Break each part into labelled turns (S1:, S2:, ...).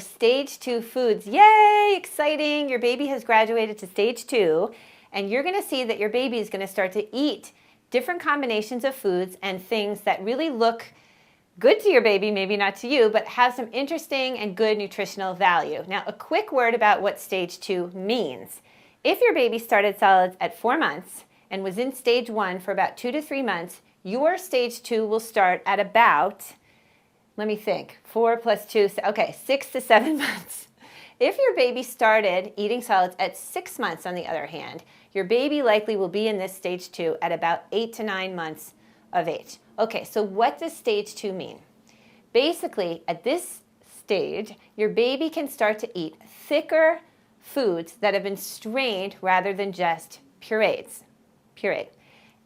S1: Stage 2 foods, yay, exciting. Your baby has graduated to stage 2, and you're gonna see that your baby is gonna start to eat different combinations of foods and things that really look good to your baby, maybe not to you, but have some interesting and good nutritional value. Now, a quick word about what stage 2 means. If your baby started solids at 4 months and was in stage 1 for about 2 to 3 months, your stage 2 will start at about, let me think, 4 plus 2, okay, 6 to 7 months. If your baby started eating solids at 6 months, on the other hand, your baby likely will be in this stage 2 at about 8 to 9 months of age. Okay, so what does stage 2 mean? Basically, at this stage, your baby can start to eat thicker foods that have been strained rather than just pureed.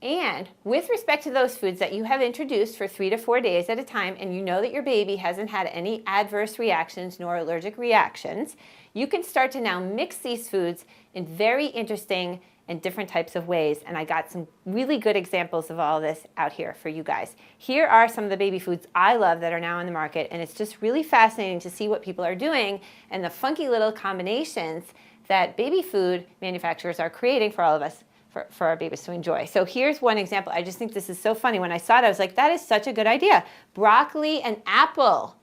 S1: And with respect to those foods that you have introduced for 3 to 4 days at a time, and you know that your baby hasn't had any adverse reactions nor allergic reactions, you can start to now mix these foods in very interesting and different types of ways. And I got some really good examples of all this out here for you guys. Here are some of the baby foods I love that are now on the market, and it's just really fascinating to see what people are doing and the funky little combinations that baby food manufacturers are creating for all of us, for our babies to enjoy. So here's one example. I just think this is so funny. When I saw it, I was like, that is such a good idea. Broccoli and apple.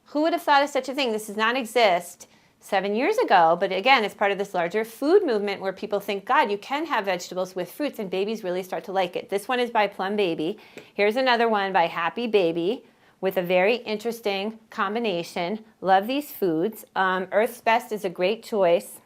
S1: Who would have thought of such a thing? This does not exist 7 years ago, but again, it's part of this larger food movement where people think, God, you can have vegetables with fruits, and babies really start to like it. This one is by Plum Baby. Here's another one by Happy Baby with a very interesting combination. Love these foods. Earth's Best is a great choice.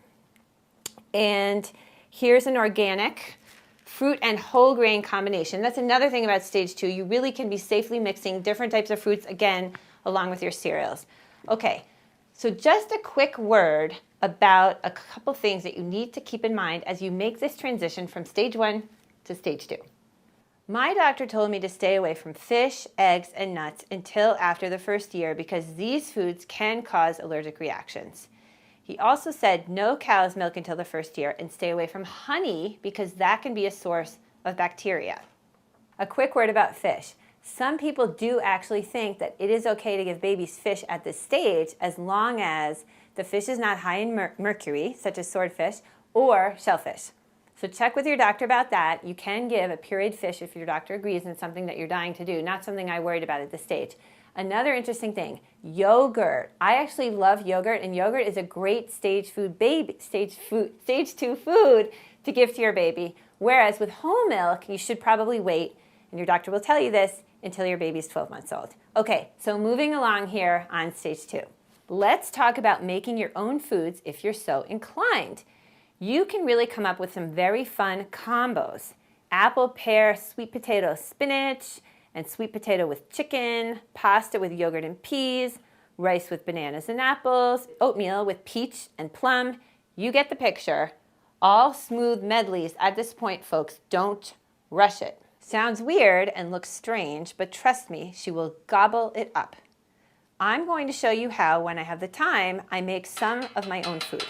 S1: And here's an organic fruit and whole grain combination. That's another thing about stage 2. You really can be safely mixing different types of fruits, again, along with your cereals. Okay, so just a quick word about a couple things that you need to keep in mind as you make this transition from stage 1 to stage 2. My doctor told me to stay away from fish, eggs, and nuts until after the first year because these foods can cause allergic reactions. He also said no cow's milk until the first year and stay away from honey because that can be a source of bacteria. A quick word about fish. Some people do actually think that it is okay to give babies fish at this stage as long as the fish is not high in mercury, such as swordfish, or shellfish. So check with your doctor about that. You can give a pureed fish if your doctor agrees and it's something that you're dying to do, not something I worried about at this stage. Another interesting thing, yogurt. I actually love yogurt, and yogurt is a great stage 2 food to give to your baby. Whereas with whole milk, you should probably wait, and your doctor will tell you this, until your baby's 12 months old. Okay, so moving along here on stage 2. Let's talk about making your own foods if you're so inclined. You can really come up with some very fun combos. Apple, pear, sweet potato, spinach, and sweet potato with chicken, pasta with yogurt and peas, rice with bananas and apples, oatmeal with peach and plum. You get the picture. All smooth medleys at this point, folks. Don't rush it. Sounds weird and looks strange, but trust me, she will gobble it up. I'm going to show you how, when I have the time, I make some of my own food.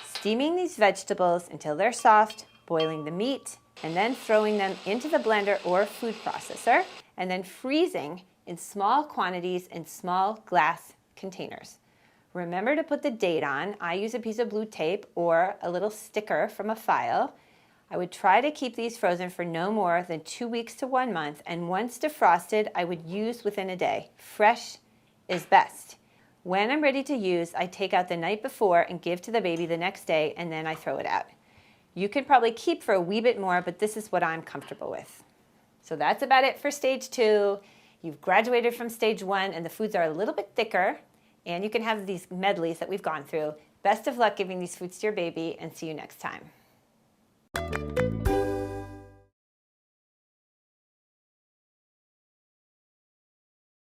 S1: Steaming these vegetables until they're soft, boiling the meat, and then throwing them into the blender or food processor, and then freezing in small quantities in small glass containers. Remember to put the date on. I use a piece of blue tape or a little sticker from a file. I would try to keep these frozen for no more than 2 weeks to 1 month, and once defrosted, I would use within a day. Fresh is best. When I'm ready to use, I take out the night before and give to the baby the next day, and then I throw it out. You could probably keep for a wee bit more, but this is what I'm comfortable with. So that's about it for stage 2. You've graduated from stage 1, and the foods are a little bit thicker, and you can have these medleys that we've gone through. Best of luck giving these foods to your baby, and see you next time.